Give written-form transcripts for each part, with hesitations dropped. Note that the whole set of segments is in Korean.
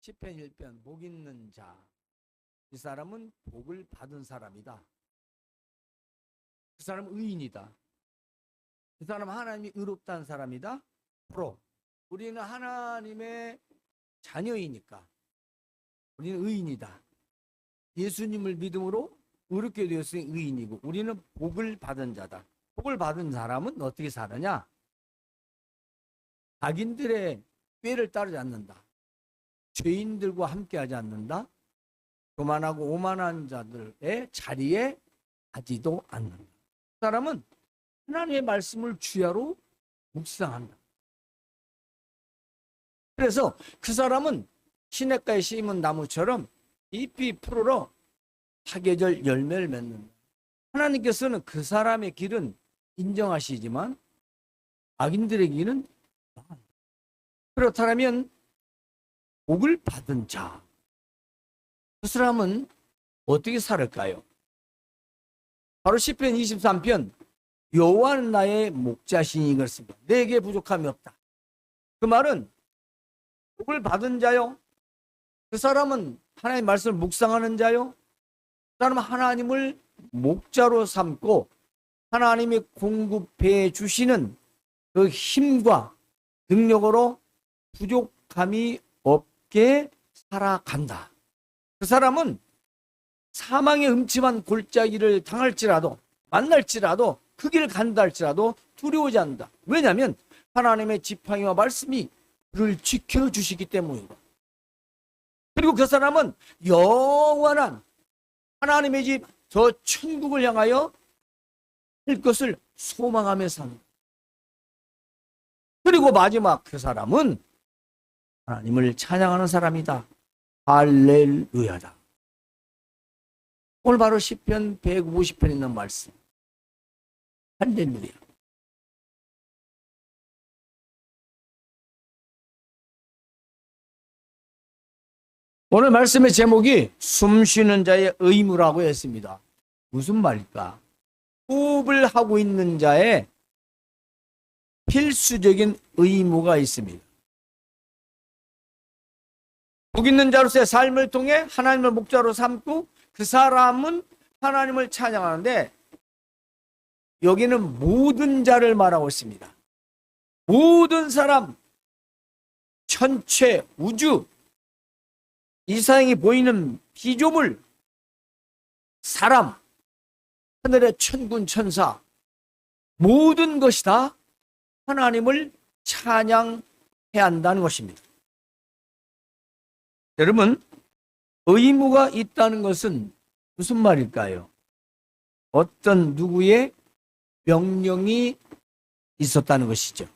시편 1편 복 있는 자, 이 사람은 복을 받은 사람이다. 그 사람은 의인이다. 그 사람은 하나님이 의롭다는 사람이다. 프로. 우리는 하나님의 자녀이니까 우리는 의인이다. 예수님을 믿음으로 의롭게 되었으니 의인이고 우리는 복을 받은 자다. 복을 받은 사람은 어떻게 살느냐? 악인들의 꾀를 따르지 않는다. 죄인들과 함께하지 않는다. 교만하고 오만한 자들의 자리에 가지도 않는다. 그 사람은 하나님의 말씀을 주야로 묵상한다. 그래서 그 사람은 시냇가에 심은 나무처럼 잎이 푸르러 사계절 열매를 맺는다. 하나님께서는 그 사람의 길은 인정하시지만 악인들의 길은 그렇다면 복을 받은 자, 그 사람은 어떻게 살을까요? 바로 시편 23편 여호와는 나의 목자시니 그렇습니다. 내게 부족함이 없다. 그 말은 복을 받은 자요, 그 사람은 하나님의 말씀을 묵상하는 자요, 그 사람은 하나님을 목자로 삼고 하나님이 공급해 주시는 그 힘과 능력으로 부족함이 없게 살아간다. 그 사람은 사망의 음침한 골짜기를 당할지라도 만날지라도 그 길을 간다 할지라도 두려워하지 않는다. 왜냐하면 하나님의 지팡이와 말씀이 그를 지켜주시기 때문이다. 그리고 그 사람은 영원한 하나님의 집 저 천국을 향하여 할 것을 소망하며 산다. 그리고 마지막 그 사람은 하나님을 찬양하는 사람이다. 할렐루야다. 오늘 바로 시편 150편에 있는 말씀. 할렐루야. 오늘 말씀의 제목이 숨쉬는 자의 의무라고 했습니다. 무슨 말일까? 호흡을 하고 있는 자의 필수적인 의무가 있습니다. 복 있는 자로서의 삶을 통해 하나님을 목자로 삼고 그 사람은 하나님을 찬양하는데 여기는 모든 자를 말하고 있습니다. 모든 사람, 천체, 우주, 이 세상이 보이는 피조물, 사람, 하늘의 천군 천사, 모든 것이 다 하나님을 찬양해야 한다는 것입니다. 여러분, 의무가 있다는 것은 무슨 말일까요? 어떤 누구의 명령이 있었다는 것이죠.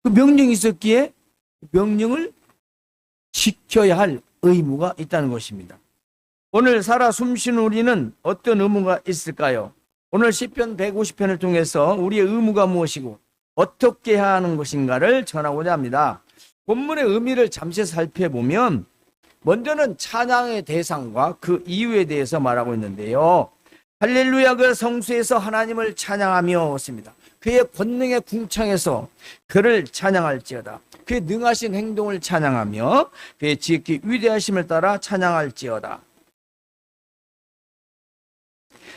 그 명령이 있었기에 명령을 지켜야 할 의무가 있다는 것입니다. 오늘 살아 숨쉬는 우리는 어떤 의무가 있을까요? 오늘 시편 150편을 통해서 우리의 의무가 무엇이고 어떻게 해야 하는 것인가를 전하고자 합니다. 본문의 의미를 잠시 살펴보면 먼저는 찬양의 대상과 그 이유에 대해서 말하고 있는데요. 할렐루야 그 성수에서 하나님을 찬양하며 습니다. 그의 권능의 궁창에서 그를 찬양할지어다. 그의 능하신 행동을 찬양하며 그의 지극히 위대하심을 따라 찬양할지어다.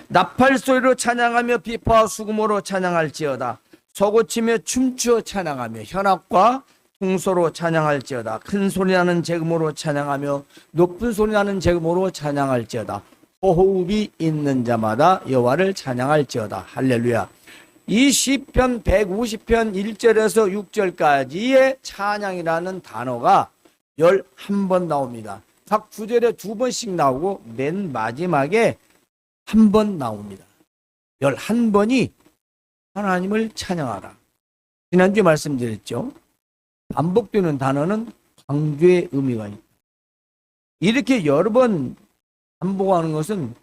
나팔 소리로 찬양하며 비파와 수금으로 찬양할지어다. 서고치며 춤추어 찬양하며 현악과 통소로 찬양할지어다. 큰 소리 나는 재금으로 찬양하며 높은 소리 나는 재금으로 찬양할지어다. 호흡이 있는 자마다 여호와를 찬양할지어다. 할렐루야. 이 시편 150편 1절에서 6절까지의 찬양이라는 단어가 11번 나옵니다. 각 구절에 2번씩 나오고 맨 마지막에 한 번 나옵니다. 11번이 하나님을 찬양하라. 지난주에 말씀드렸죠. 반복되는 단어는 강조의 의미가 있다. 이렇게 여러 번 반복하는 것은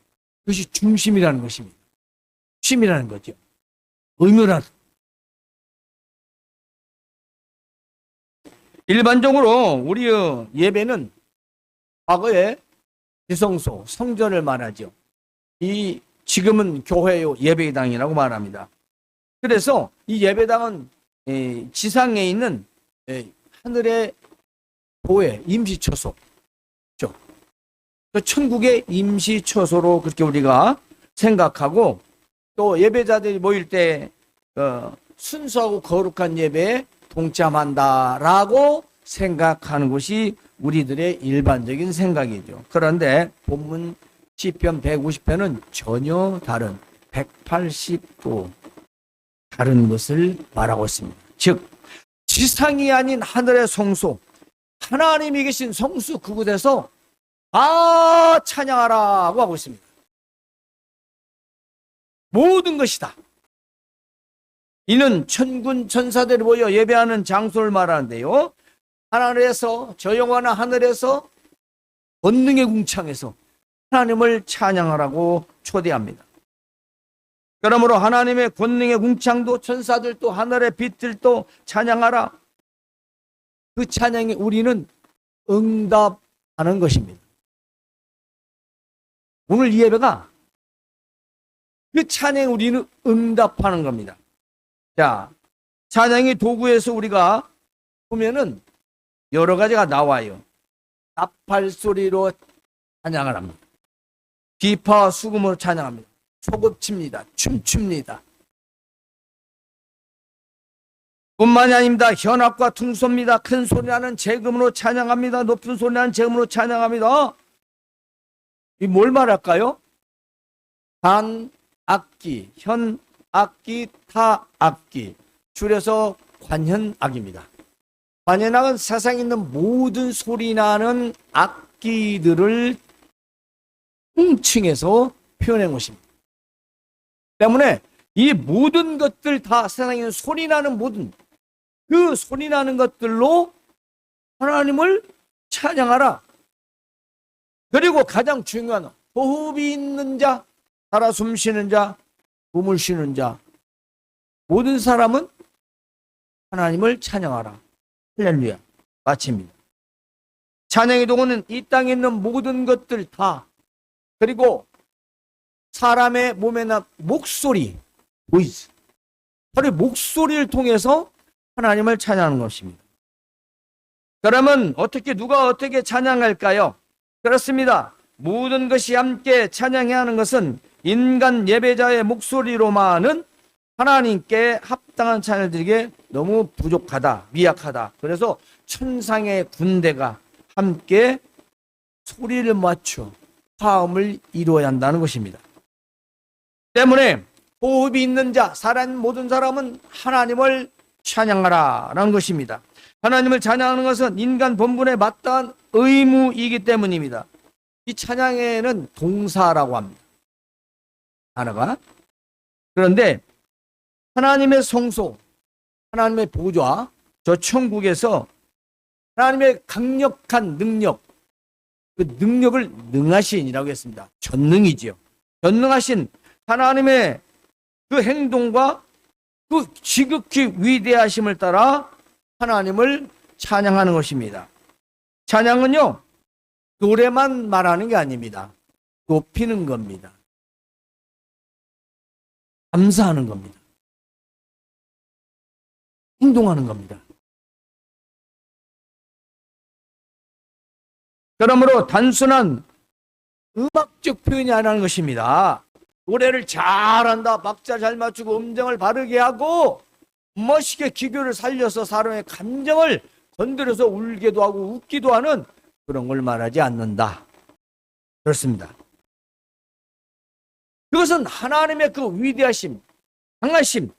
그것이 중심이라는 것입니다. 중심이라는 거죠. 의무란. 일반적으로 우리의 예배는 과거에 지성소, 성전을 말하죠. 지금은 교회요 예배당이라고 말합니다. 그래서 이 예배당은 지상에 있는 하늘의 보혜, 임시처소, 그 천국의 임시처소로 그렇게 우리가 생각하고, 또 예배자들이 모일 때 순수하고 거룩한 예배에 동참한다라고 생각하는 것이 우리들의 일반적인 생각이죠. 그런데 본문 시편 150편은 전혀 다른 180도 다른 것을 말하고 있습니다. 즉 지상이 아닌 하늘의 성소, 하나님이 계신 성수 그곳에서 다 찬양하라고 하고 있습니다. 모든 것이다. 이는 천군 천사들이 모여 예배하는 장소를 말하는데요, 하늘에서, 저 영원한 하늘에서 권능의 궁창에서 하나님을 찬양하라고 초대합니다. 그러므로 하나님의 권능의 궁창도, 천사들도, 하늘의 빛들도 찬양하라. 그 찬양에 우리는 응답하는 것입니다. 오늘 이 예배가 그 찬양에 우리는 응답하는 겁니다. 자, 찬양의 도구에서 우리가 보면은 여러 가지가 나와요. 나팔 소리로 찬양을 합니다. 기파와 수금으로 찬양합니다. 소급칩니다. 춤춥니다. 뿐만이 아닙니다. 현악과 퉁소입니다. 큰 소리나는 재금으로 찬양합니다. 높은 소리나는 재금으로 찬양합니다. 이 뭘 말할까요? 단 악기, 현 악기, 타 악기, 줄여서 관현악입니다. 관현악은 세상에 있는 모든 소리나는 악기들을 통칭해서 표현한 것입니다. 때문에 이 모든 것들 다 세상에 있는 소리나는 모든 그 소리나는 것들로 하나님을 찬양하라. 그리고 가장 중요한 호흡이 있는 자, 살아 숨쉬는 자, 몸을 쉬는 자, 모든 사람은 하나님을 찬양하라. 할렐루야. 마칩니다. 찬양의 도구는 이 땅에 있는 모든 것들 다, 그리고 사람의 몸에 난 목소리, 보이스, 바로 목소리를 통해서 하나님을 찬양하는 것입니다. 그러면 누가 어떻게 찬양할까요? 그렇습니다. 모든 것이 함께 찬양해야 하는 것은 인간 예배자의 목소리로만은 하나님께 합당한 찬양을 드리기에 너무 부족하다, 미약하다. 그래서 천상의 군대가 함께 소리를 맞춰 화음을 이루어야 한다는 것입니다. 때문에 호흡이 있는 자, 살아있는 모든 사람은 하나님을 찬양하라 라는 것입니다. 하나님을 찬양하는 것은 인간 본분에 마땅한 의무이기 때문입니다. 이 찬양에는 동사라고 합니다. 단어가. 그런데 하나님의 성소, 하나님의 보좌, 저 천국에서 하나님의 강력한 능력, 그 능력을 능하신이라고 했습니다. 전능이지요. 전능하신 하나님의 그 행동과 그 지극히 위대하심을 따라 하나님을 찬양하는 것입니다. 찬양은요, 노래만 말하는 게 아닙니다. 높이는 겁니다. 감사하는 겁니다. 행동하는 겁니다. 그러므로 단순한 음악적 표현이 아니라는 것입니다. 노래를 잘한다, 박자 잘 맞추고 음정을 바르게 하고 멋있게 기교를 살려서 사람의 감정을 건드려서 울게도 하고 웃기도 하는 그런 걸 말하지 않는다. 그렇습니다. 그것은 하나님의 그 위대하심, 강하심,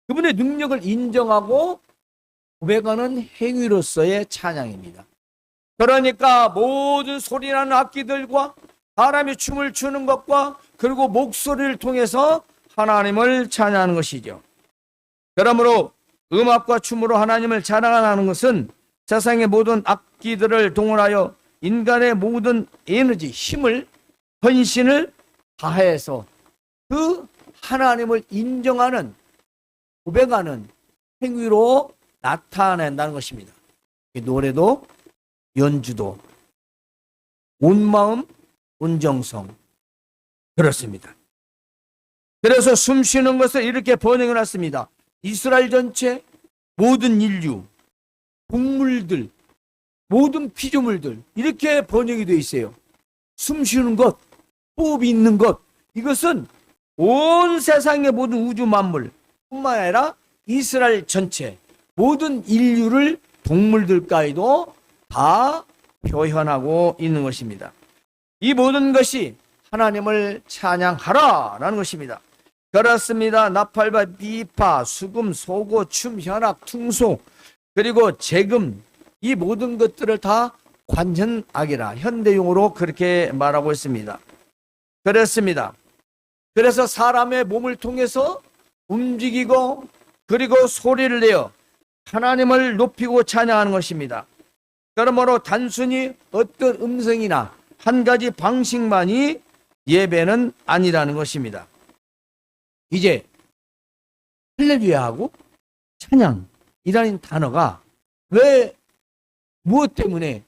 그분의 능력을 인정하고 고백하는 행위로서의 찬양입니다. 그러니까 모든 소리나는 악기들과 사람이 춤을 추는 것과 그리고 목소리를 통해서 하나님을 찬양하는 것이죠. 그러므로 음악과 춤으로 하나님을 찬양하는 것은 세상의 모든 악기들을 동원하여 인간의 모든 에너지, 힘을, 헌신을 다해서 그 하나님을 인정하는, 고백하는 행위로 나타낸다는 것입니다. 노래도, 연주도, 온 마음, 온 정성, 그렇습니다. 그래서 숨 쉬는 것을 이렇게 번역해 놨습니다. 이스라엘 전체, 모든 인류, 동물들, 모든 피조물들 이렇게 번역이 되어 있어요. 숨 쉬는 것, 호흡이 있는 것, 이것은 온 세상의 모든 우주 만물 뿐만 아니라 이스라엘 전체 모든 인류를 동물들까지도 다 표현하고 있는 것입니다. 이 모든 것이 하나님을 찬양하라라는 것입니다. 그렇습니다. 나팔바, 비파, 수금, 소고, 춤, 현악, 퉁소, 그리고 재금, 이 모든 것들을 다 관현악이라 현대용어로 그렇게 말하고 있습니다. 그렇습니다. 그래서 사람의 몸을 통해서 움직이고 그리고 소리를 내어 하나님을 높이고 찬양하는 것입니다. 그러므로 단순히 어떤 음성이나 한 가지 방식만이 예배는 아니라는 것입니다. 이제 할렐루야하고 찬양이라는 단어가 왜 무엇 때문에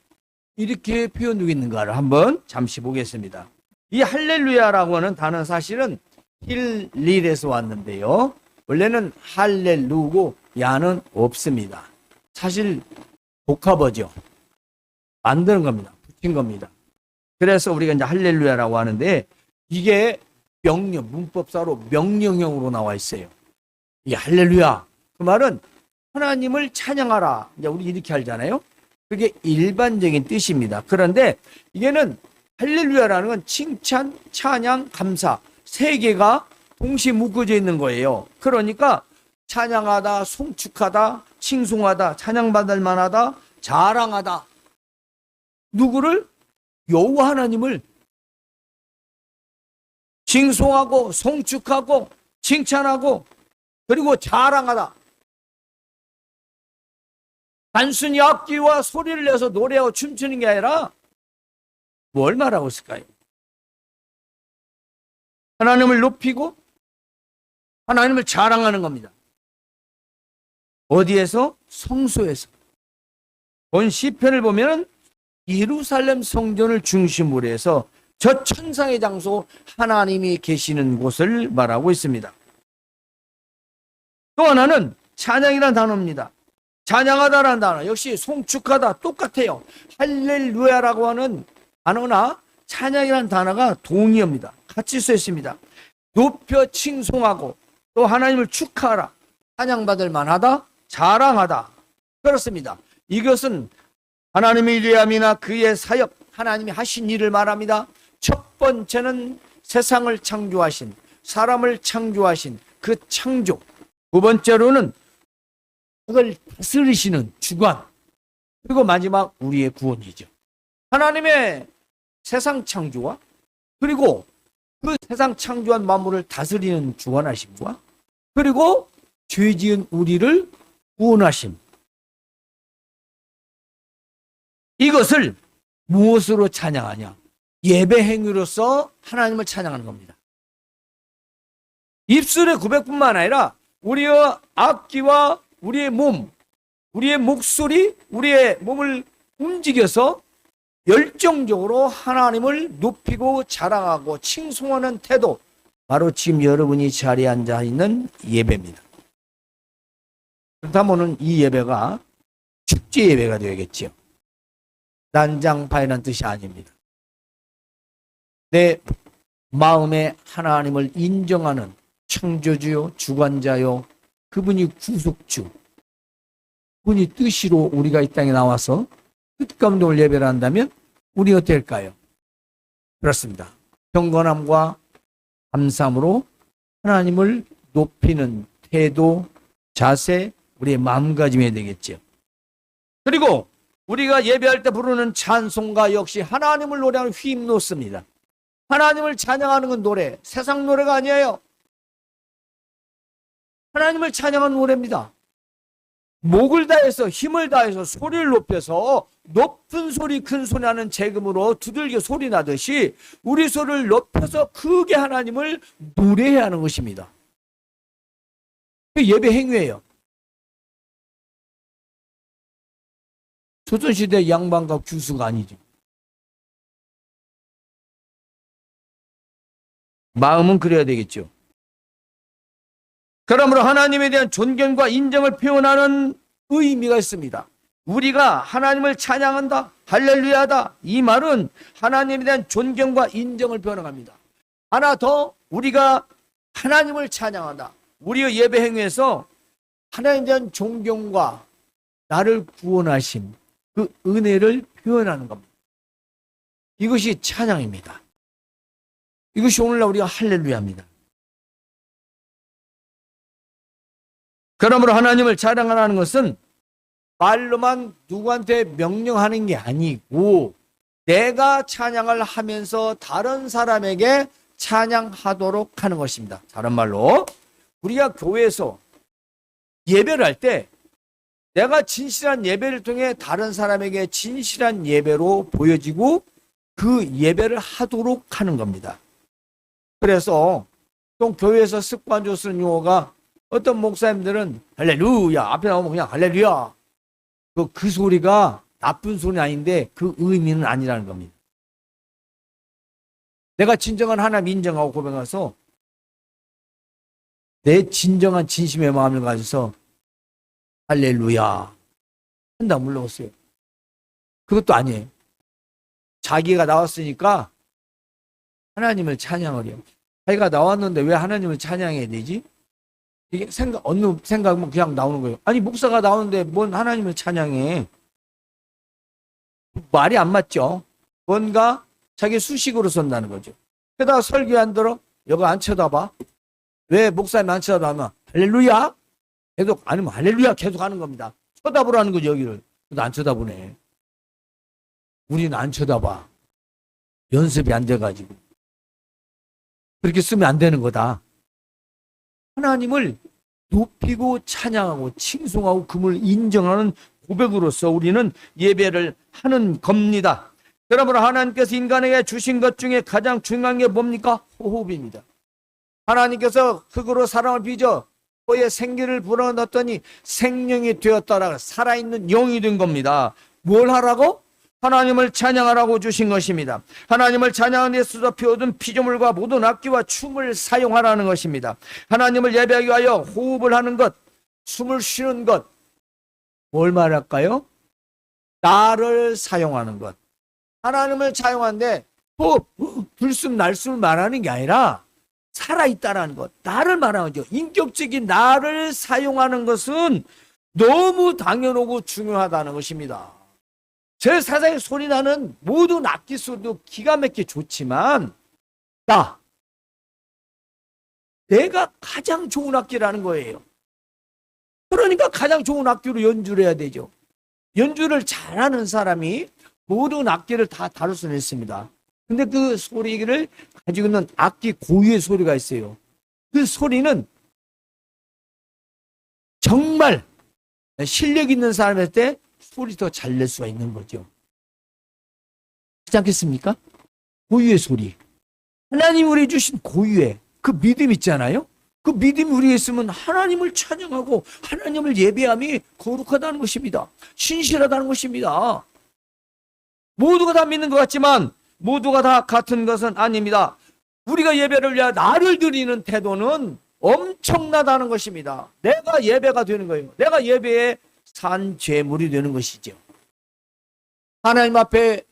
이렇게 표현되고 있는가를 한번 잠시 보겠습니다. 이 할렐루야라고 하는 단어는 사실은 힐릴에서 왔는데요. 원래는 할렐루고 야는 없습니다. 사실 복합어죠. 만드는 겁니다. 붙인 겁니다. 그래서 우리가 이제 할렐루야라고 하는데 이게 명령, 문법사로 명령형으로 나와 있어요. 이 할렐루야, 그 말은 하나님을 찬양하라. 이제 우리 이렇게 하잖아요. 그게 일반적인 뜻입니다. 그런데 이게는 할렐루야라는 건 칭찬, 찬양, 감사 세 개가 동시에 묶어져 있는 거예요. 그러니까 찬양하다, 송축하다, 칭송하다, 찬양받을 만하다, 자랑하다. 누구를? 여호와 하나님을 칭송하고 송축하고 칭찬하고 그리고 자랑하다. 단순히 악기와 소리를 내서 노래하고 춤추는 게 아니라 뭘 말하고 있을까요? 하나님을 높이고 하나님을 자랑하는 겁니다. 어디에서? 성소에서. 본 시편을 보면 예루살렘 성전을 중심으로 해서 저 천상의 장소 하나님이 계시는 곳을 말하고 있습니다. 또 하나는 찬양이라는 단어입니다. 찬양하다라는 단어 역시 송축하다 똑같아요. 할렐루야라고 하는 단어나 찬양이라는 단어가 동의어입니다. 같이 써 있습니다. 높여 칭송하고 또 하나님을 축하하라. 찬양받을 만하다, 자랑하다. 그렇습니다. 이것은 하나님의 위함이나 그의 사역, 하나님이 하신 일을 말합니다. 첫 번째는 세상을 창조하신, 사람을 창조하신 그 창조. 두 번째로는 그걸 다스리시는 주관. 그리고 마지막 우리의 구원이죠. 하나님의 세상 창조와 그리고 그 세상 창조한 만물을 다스리는 주관하심과 그리고 죄 지은 우리를 구원하심. 이것을 무엇으로 찬양하냐? 예배 행위로서 하나님을 찬양하는 겁니다. 입술의 고백뿐만 아니라 우리의 악기와 우리의 몸, 우리의 목소리, 우리의 몸을 움직여서 열정적으로 하나님을 높이고 자랑하고 칭송하는 태도, 바로 지금 여러분이 자리에 앉아 있는 예배입니다. 그렇다면 이 예배가 축제 예배가 되어야겠지요. 난장파이라는 뜻이 아닙니다. 내 마음에 하나님을 인정하는 창조주요, 주관자요, 그분이 구속주, 그분이 뜻으로 우리가 이 땅에 나와서 뜻 가운데 오늘 예배를 한다면 우리 어떨까요? 그렇습니다. 경건함과 감사함으로 하나님을 높이는 태도, 자세, 우리의 마음가짐이 되겠죠. 그리고 우리가 예배할 때 부르는 찬송가 역시 하나님을 노래하는 휘임노스입니다. 하나님을 찬양하는 건 노래, 세상 노래가 아니에요. 하나님을 찬양하는 노래입니다. 목을 다해서 힘을 다해서 소리를 높여서 높은 소리 큰 소리 나는 재금으로 두들겨 소리 나듯이 우리 소리를 높여서 크게 하나님을 노래해야 하는 것입니다. 예배 행위예요. 조선시대 양반과 규수가 아니죠. 마음은 그래야 되겠죠. 그러므로 하나님에 대한 존경과 인정을 표현하는 의미가 있습니다. 우리가 하나님을 찬양한다, 할렐루야다, 이 말은 하나님에 대한 존경과 인정을 표현합니다. 하나 더, 우리가 하나님을 찬양한다, 우리의 예배 행위에서 하나님에 대한 존경과 나를 구원하신 그 은혜를 표현하는 겁니다. 이것이 찬양입니다. 이것이 오늘날 우리가 할렐루야입니다. 그러므로 하나님을 찬양하는 것은 말로만 누구한테 명령하는 게 아니고 내가 찬양을 하면서 다른 사람에게 찬양하도록 하는 것입니다. 다른 말로 우리가 교회에서 예배를 할 때 내가 진실한 예배를 통해 다른 사람에게 진실한 예배로 보여지고 그 예배를 하도록 하는 겁니다. 그래서 또 교회에서 습관적으로 쓰는 용어가, 어떤 목사님들은 할렐루야 앞에 나오면 그냥 할렐루야, 그 소리가 나쁜 소리는 아닌데 그 의미는 아니라는 겁니다. 내가 진정한 하나님 인정하고 고백해서 내 진정한 진심의 마음을 가져서 할렐루야 한다 물러갔어요. 그것도 아니에요. 자기가 나왔으니까 하나님을 찬양하려. 자기가 나왔는데 왜 하나님을 찬양해야 되지? 이게 어느 생각은 그냥 나오는 거예요. 아니, 목사가 나오는데 뭔 하나님을 찬양해? 말이 안 맞죠? 뭔가 자기 수식으로 쓴다는 거죠. 게다가 설교 안 들어? 여기 안 쳐다봐? 왜 목사님 안 쳐다봐? 할렐루야? 계속, 아니면 할렐루야 계속 하는 겁니다. 쳐다보라는 거죠, 여기를. 근데 안 쳐다보네. 우리는 안 쳐다봐. 연습이 안 돼가지고. 그렇게 쓰면 안 되는 거다. 하나님을 높이고 찬양하고 칭송하고 그분을 인정하는 고백으로서 우리는 예배를 하는 겁니다. 그러므로 하나님께서 인간에게 주신 것 중에 가장 중요한 게 뭡니까? 호흡입니다. 하나님께서 흙으로 사람을 빚어 그의 생기를 불어넣었더니 생명이 되었더라. 살아있는 영이 된 겁니다. 뭘 하라고? 하나님을 찬양하라고 주신 것입니다. 하나님을 찬양하는 데 있어서 피워둔 피조물과 모든 악기와 춤을 사용하라는 것입니다. 하나님을 예배하기 위하여 호흡을 하는 것, 숨을 쉬는 것, 뭘 말할까요? 나를 사용하는 것. 하나님을 사용하는데 호흡, 들숨 날숨을 말하는 게 아니라 살아있다라는 것, 나를 말하는 거죠. 인격적인 나를 사용하는 것은 너무 당연하고 중요하다는 것입니다. 제 세상에 소리 나는 모든 악기 소리도 기가 막히게 좋지만 내가 가장 좋은 악기라는 거예요. 그러니까 가장 좋은 악기로 연주를 해야 되죠. 연주를 잘하는 사람이 모든 악기를 다 다룰 수는 있습니다. 근데 그 소리를 가지고 있는 악기 고유의 소리가 있어요. 그 소리는 정말 실력 있는 사람한테 소리 더 잘 낼 수가 있는 거죠. 그렇지 않겠습니까? 고유의 소리. 하나님 우리 주신 고유의 그 믿음 있잖아요. 그 믿음이 우리에 있으면 하나님을 찬양하고 하나님을 예배함이 거룩하다는 것입니다. 신실하다는 것입니다. 모두가 다 믿는 것 같지만 모두가 다 같은 것은 아닙니다. 우리가 예배를 위하여 나를 드리는 태도는 엄청나다는 것입니다. 내가 예배가 되는 거예요. 내가 예배의 산 제물이 되는 것이죠. 하나님 앞에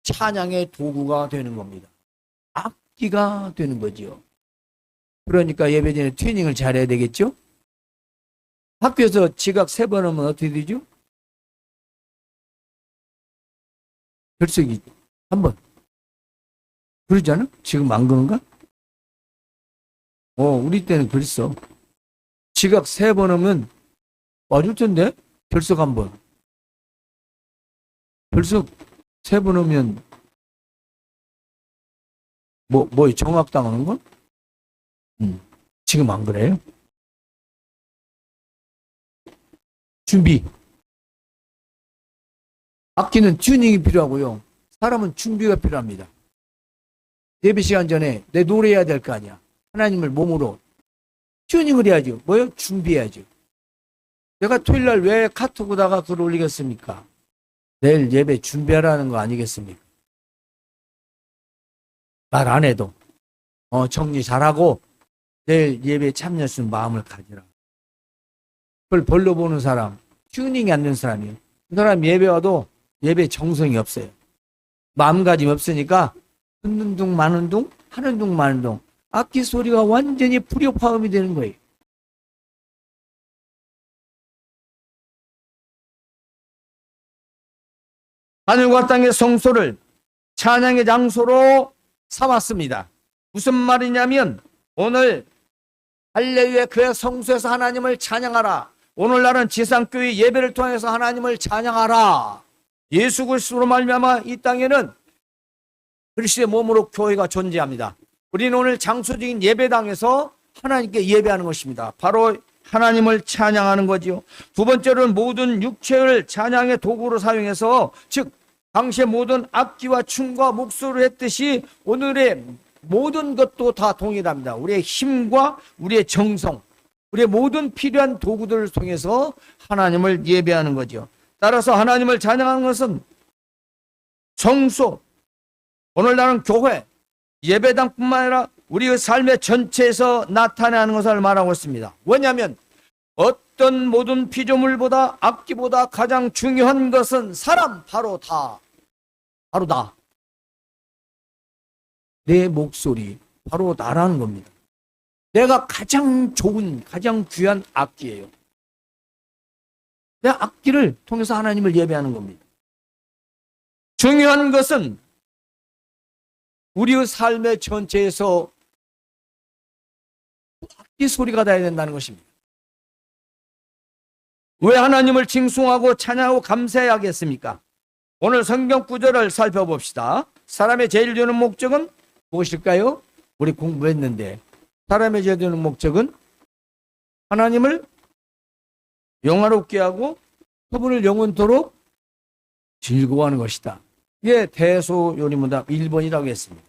찬양의 도구가 되는 겁니다. 악기가 되는 거죠. 그러니까 예배 전에 튜닝을 잘해야 되겠죠? 학교에서 지각 3번 하면 어떻게 되죠? 결석이 1번. 그러지 않아? 지금 안 그런가? 우리 때는 그랬어. 지각 3번 하면 맞을 텐데? 결석 1번. 결석 3번 하면 뭐 정확당하는 건? 지금 안 그래요? 준비. 악기는 튜닝이 필요하고요. 사람은 준비가 필요합니다. 예배 시간 전에 내 노래해야 될 거 아니야. 하나님을 몸으로 튜닝을 해야죠. 뭐요? 준비해야죠. 내가 토요일 날 왜 카톡에다가 글을 올리겠습니까? 내일 예배 준비하라는 거 아니겠습니까? 말 안 해도 정리 잘하고 내일 예배에 참여할 수 있는 마음을 가지라. 그걸 벌로 보는 사람, 튜닝이 안 된 사람이에요. 그 사람 예배 와도 예배 정성이 없어요. 마음가짐이 없으니까 듣는 둥 마는 둥 하는 둥 마는 둥 악기 소리가 완전히 불협화음이 되는 거예요. 하늘과 땅의 성소를 찬양의 장소로 삼았습니다. 무슨 말이냐면 오늘 할례후에 그의 성소에서 하나님을 찬양하라. 오늘날은 지상교회 예배를 통해서 하나님을 찬양하라. 예수 그리스도로 말미암아 이 땅에는 그리스도의 몸으로 교회가 존재합니다. 우리는 오늘 장소적인 예배당에서 하나님께 예배하는 것입니다. 바로 하나님을 찬양하는 거지요. 두 번째로는 모든 육체를 찬양의 도구로 사용해서, 즉 당시의 모든 악기와 춤과 목소리를 했듯이 오늘의 모든 것도 다 동일합니다. 우리의 힘과 우리의 정성, 우리의 모든 필요한 도구들을 통해서 하나님을 예배하는 거죠. 따라서 하나님을 찬양하는 것은 성소, 오늘날은 교회, 예배당뿐만 아니라 우리의 삶의 전체에서 나타나는 것을 말하고 있습니다. 왜냐하면 어떤 모든 피조물보다 악기보다 가장 중요한 것은 사람, 바로 나. 내 목소리, 바로 나라는 겁니다. 내가 가장 좋은, 가장 귀한 악기예요. 내 악기를 통해서 하나님을 예배하는 겁니다. 중요한 것은 우리의 삶의 전체에서 악기 소리가 나야 된다는 것입니다. 왜 하나님을 칭송하고 찬양하고 감사해야겠습니까? 오늘 성경 구절을 살펴봅시다. 사람의 제일 되는 목적은 무엇일까요? 우리 공부했는데 사람의 제일 되는 목적은 하나님을 영화롭게 하고 그분을 영원토록 즐거워하는 것이다. 이게 대소요리문답 1번이라고 했습니다.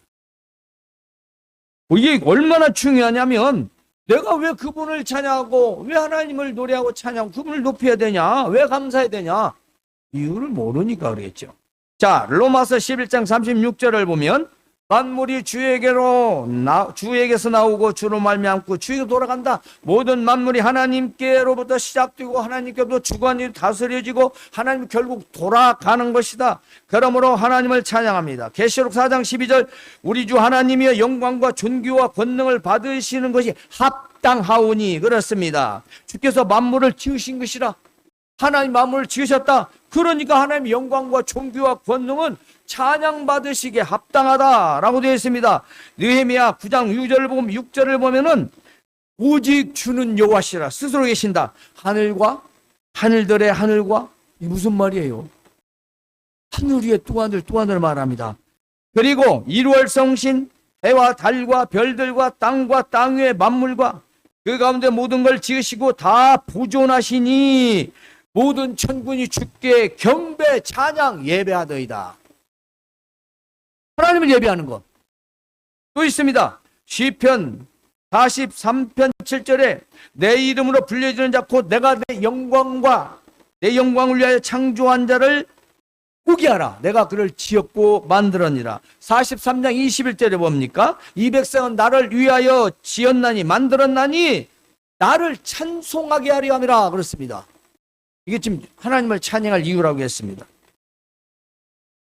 이게 얼마나 중요하냐면 내가 왜 그분을 찬양하고 왜 하나님을 노래하고 찬양하고 그분을 높여야 되냐, 왜 감사해야 되냐, 이유를 모르니까 그러겠죠. 자, 로마서 11장 36절을 보면 만물이 주에게서 나오고 주로 말미암고 주에게 돌아간다. 모든 만물이 하나님께로부터 시작되고 하나님께로부터 주관이 다스려지고 하나님 결국 돌아가는 것이다. 그러므로 하나님을 찬양합니다. 계시록 4장 12절 우리 주 하나님이여 영광과 존귀와 권능을 받으시는 것이 합당하오니, 그렇습니다. 주께서 만물을 지으신 것이라. 하나님 만물을 지으셨다. 그러니까 하나님 영광과 존귀와 권능은 찬양받으시기에 합당하다라고 되어 있습니다. 느헤미야 9장 6절을 보면은 오직 주는 여호와시라 스스로 계신다. 하늘과 하늘들의 하늘과, 이 무슨 말이에요? 하늘 위에 또 하늘 말합니다. 그리고 일월성신 해와 달과 별들과 땅과 땅 위의 만물과 그 가운데 모든 걸 지으시고 다 보존하시니 모든 천군이 주께 경배 찬양 예배하더이다. 하나님을 예배하는 것. 또 있습니다. 시편 43편 7절에 내 이름으로 불려지는 자 곧 내가 내 영광을 위하여 창조한 자를 포기하라. 내가 그를 지었고 만들었니라. 43장 21절에 뭡니까? 이 백성은 나를 위하여 지었나니 만들었나니 나를 찬송하게 하려 함이라 그렇습니다. 이게 지금 하나님을 찬양할 이유라고 했습니다.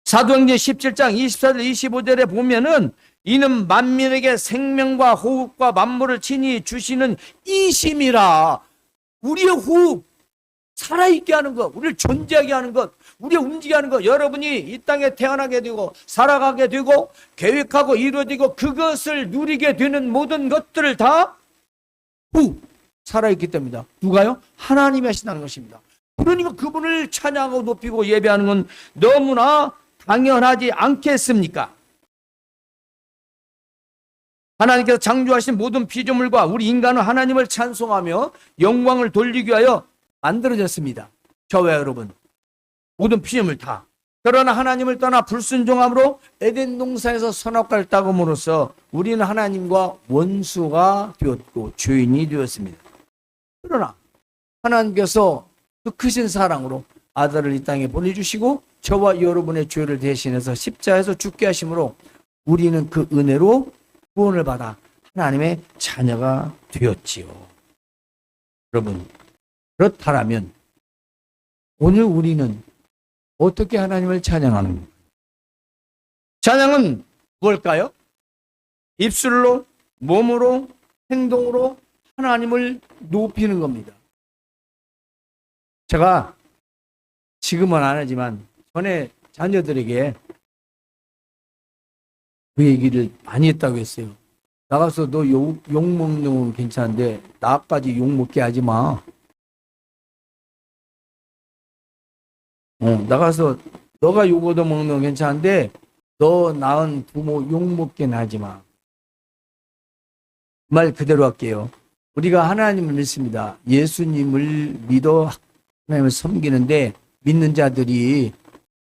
사도행전 17장 24절 25절에 보면은 이는 만민에게 생명과 호흡과 만물을 친히 주시는 이심이라. 우리의 호흡, 살아있게 하는 것, 우리를 존재하게 하는 것, 우리를 움직이게 하는 것, 여러분이 이 땅에 태어나게 되고 살아가게 되고 계획하고 이루어지고 그것을 누리게 되는 모든 것들을 다 살아있기 때문이다. 누가요? 하나님이 하신다는 것입니다. 그러니까 그분을 찬양하고 높이고 예배하는 건 너무나 당연하지 않겠습니까? 하나님께서 창조하신 모든 피조물과 우리 인간은 하나님을 찬송하며 영광을 돌리기 위하여 만들어졌습니다. 저와 여러분, 모든 피조물 다. 그러나 하나님을 떠나 불순종함으로 에덴 동산에서 선악과를 따금으로써 우리는 하나님과 원수가 되었고 죄인이 되었습니다. 그러나 하나님께서 그 크신 사랑으로 아들을 이 땅에 보내주시고 저와 여러분의 죄를 대신해서 십자가에서 죽게 하심으로 우리는 그 은혜로 구원을 받아 하나님의 자녀가 되었지요. 여러분, 그렇다면 오늘 우리는 어떻게 하나님을 찬양하는 거예요? 찬양은 무엇일까요? 입술로, 몸으로, 행동으로 하나님을 높이는 겁니다. 제가 지금은 안 하지만 전에 자녀들에게 그 얘기를 많이 했다고 했어요. 나가서 너 욕 먹는 건 괜찮은데 나까지 욕 먹게 하지 마. 나가서 너가 욕 얻어먹는 건 괜찮은데 너 낳은 부모 욕 먹게는 하지 마. 말 그대로 할게요. 우리가 하나님을 믿습니다. 예수님을 믿어 하나님을 섬기는데 믿는 자들이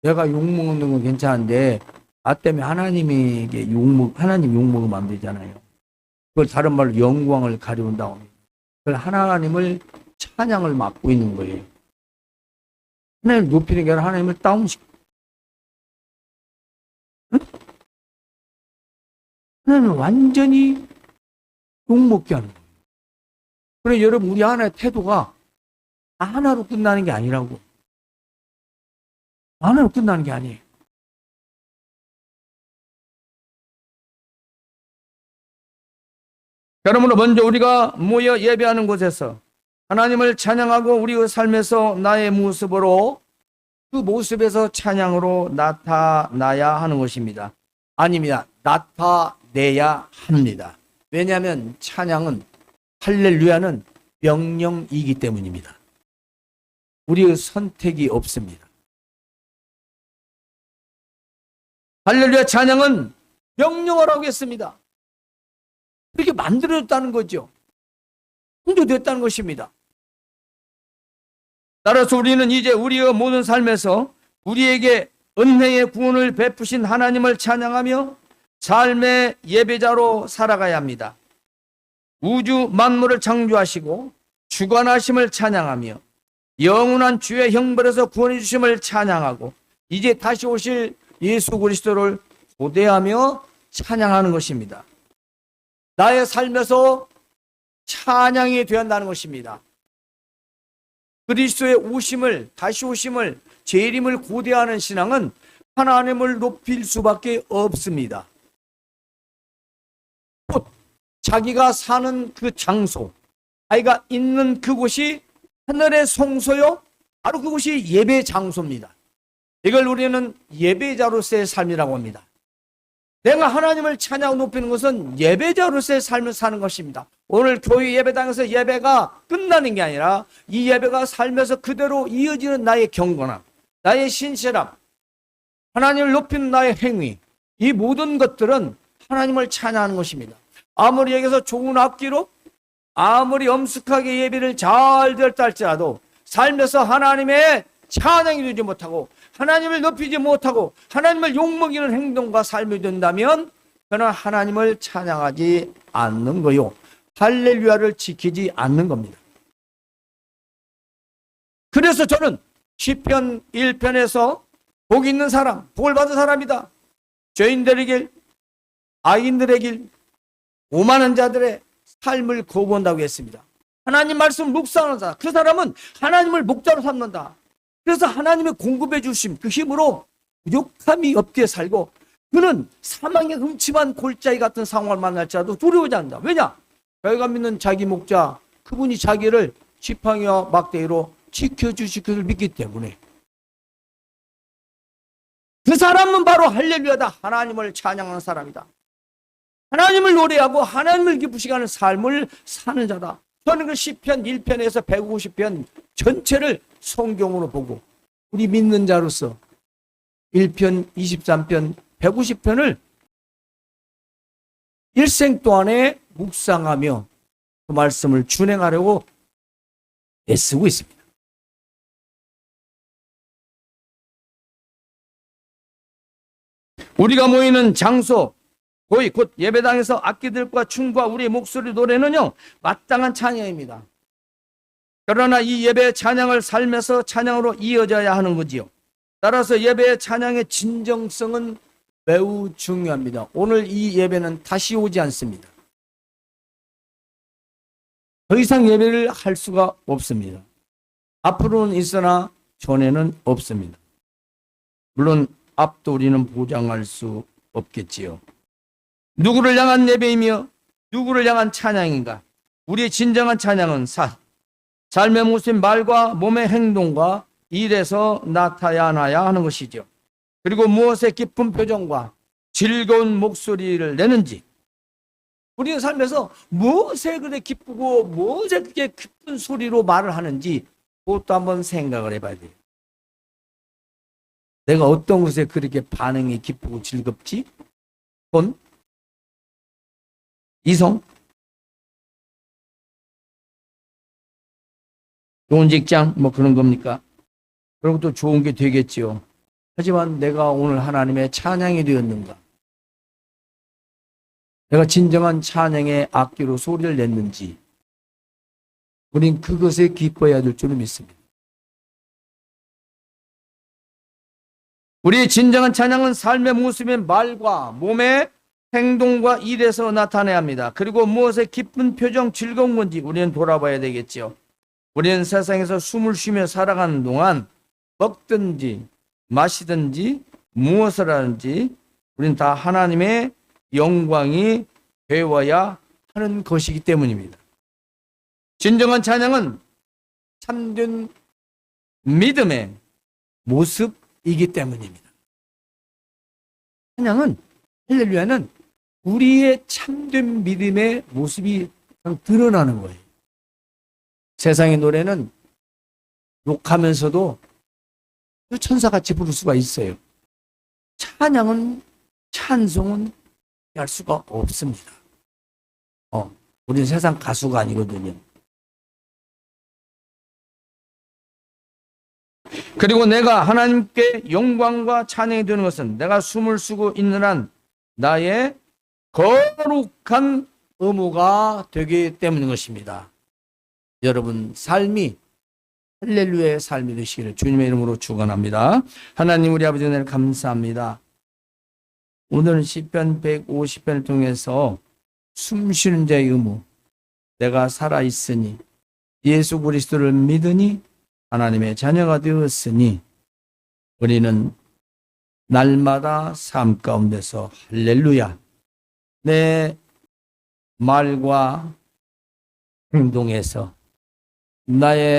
내가 욕 먹는 건 괜찮은데 나 때문에 하나님에게 하나님 욕 먹으면 안 되잖아요. 그걸 다른 말로 영광을 가려운다고 합니다. 그걸 하나님을 찬양을 맡고 있는 거예요. 하나님을 높이는 게 아니라 하나님을 다운시키는 응? 하나님을 완전히 욕먹게 하는 거예요. 그래 여러분 우리 하나의 태도가 하나로 끝나는 게 아니라고. 하나로 끝나는 게 아니에요. 그러므로 먼저 우리가 모여 예배하는 곳에서 하나님을 찬양하고 우리의 삶에서 나의 모습으로 그 모습에서 찬양으로 나타나야 하는 것입니다. 아닙니다. 나타내야 합니다. 왜냐하면 찬양은 할렐루야는 명령이기 때문입니다. 우리의 선택이 없습니다. 할렐루야 찬양은 명령어라고 했습니다. 그렇게 만들어졌다는 거죠. 창조됐다는 것입니다. 따라서 우리는 이제 우리의 모든 삶에서 우리에게 은혜의 구원을 베푸신 하나님을 찬양하며 삶의 예배자로 살아가야 합니다. 우주 만물을 창조하시고 주관하심을 찬양하며 영원한 주의 형벌에서 구원해 주심을 찬양하고 이제 다시 오실 예수 그리스도를 고대하며 찬양하는 것입니다. 나의 삶에서 찬양이 되어야 한다는 것입니다. 그리스도의 오심을, 다시 오심을, 재림을 고대하는 신앙은 하나님을 높일 수밖에 없습니다. 곧 자기가 사는 그 장소, 자기가 있는 그곳이 하늘의 성소요, 바로 그곳이 예배 장소입니다. 이걸 우리는 예배자로서의 삶이라고 합니다. 내가 하나님을 찬양하고 높이는 것은 예배자로서의 삶을 사는 것입니다. 오늘 교회 예배당에서 예배가 끝나는 게 아니라 이 예배가 삶에서 그대로 이어지는 나의 경건함, 나의 신실함, 하나님을 높이는 나의 행위, 이 모든 것들은 하나님을 찬양하는 것입니다. 아무리 여기서 좋은 악기로 아무리 엄숙하게 예배를 잘 드렸다 할지라도 삶에서 하나님의 찬양이 되지 못하고 하나님을 높이지 못하고 하나님을 욕먹이는 행동과 삶이 된다면 그는 하나님을 찬양하지 않는 거요. 할렐루야를 지키지 않는 겁니다. 그래서 저는 시편 1편에서 복 있는 사람, 복을 받은 사람이다. 죄인들의 길, 악인들의 길, 오만한 자들의 삶을 거부한다고 했습니다. 하나님 말씀을 묵상하는 사람, 그 사람은 하나님을 목자로 삼는다. 그래서 하나님의 공급해 주심 그 힘으로 부족함이 없게 살고 그는 사망의 음침한 골짜기 같은 상황을 만날지라도 두려워하지 않는다. 왜냐? 자기가 믿는 자기 목자 그분이 자기를 지팡이와 막대기로 지켜주실 것을 믿기 때문에 그 사람은 바로 할렐루야다. 하나님을 찬양하는 사람이다. 하나님을 노래하고 하나님을 기쁘시게 하는 삶을 사는 자다. 저는 그 시편 1편에서 150편 전체를 성경으로 보고 우리 믿는 자로서 1편, 23편, 150편을 일생 동안에 묵상하며 그 말씀을 준행하려고 애쓰고 있습니다. 우리가 모이는 장소, 거의 곧 예배당에서 악기들과 춤과 우리의 목소리 노래는요 마땅한 찬양입니다. 그러나 이 예배의 찬양을 삶에서 찬양으로 이어져야 하는 거지요. 따라서 예배의 찬양의 진정성은 매우 중요합니다. 오늘 이 예배는 다시 오지 않습니다. 더 이상 예배를 할 수가 없습니다. 앞으로는 있으나 전에는 없습니다. 물론 앞도 우리는 보장할 수 없겠지요. 누구를 향한 예배이며 누구를 향한 찬양인가? 우리의 진정한 찬양은 삶의 모습인 말과 몸의 행동과 일에서 나타나야 하는 것이죠. 그리고 무엇에 기쁜 표정과 즐거운 목소리를 내는지, 우리의 삶에서 무엇에 그래 기쁘고 무엇에 그렇게 기쁜 소리로 말을 하는지 그것도 한번 생각을 해봐야 돼요. 내가 어떤 것에 그렇게 반응이 기쁘고 즐겁지? 돈? 이성? 좋은 직장? 뭐 그런 겁니까? 그런 것도 좋은 게 되겠지요. 하지만 내가 오늘 하나님의 찬양이 되었는가? 내가 진정한 찬양의 악기로 소리를 냈는지, 우린 그것에 기뻐해야 될 줄을 믿습니다. 우리의 진정한 찬양은 삶의 모습의 말과 몸의 행동과 일에서 나타내야 합니다. 그리고 무엇에 기쁜 표정, 즐거운 건지 우리는 돌아봐야 되겠죠. 우리는 세상에서 숨을 쉬며 살아가는 동안 먹든지 마시든지 무엇을 하든지 우리는 다 하나님의 영광이 되어야 하는 것이기 때문입니다. 진정한 찬양은 참된 믿음의 모습이기 때문입니다. 찬양은, 할렐루야는 우리의 참된 믿음의 모습이 드러나는 거예요. 세상의 노래는 욕하면서도 천사같이 부를 수가 있어요. 찬양은, 찬송은 할 수가 없습니다. 우리는 세상 가수가 아니거든요. 그리고 내가 하나님께 영광과 찬양이 되는 것은 내가 숨을 쉬고 있는 한 나의 거룩한 의무가 되기 때문인 것입니다. 여러분 삶이 할렐루야의 삶이 되시기를 주님의 이름으로 축원합니다. 하나님 우리 아버지 은혜를 감사합니다. 오늘은 시편 150편을 통해서 숨쉬는 자의 의무, 내가 살아있으니 예수 그리스도를 믿으니 하나님의 자녀가 되었으니 우리는 날마다 삶 가운데서 할렐루야, 내 말과 행동에서 나의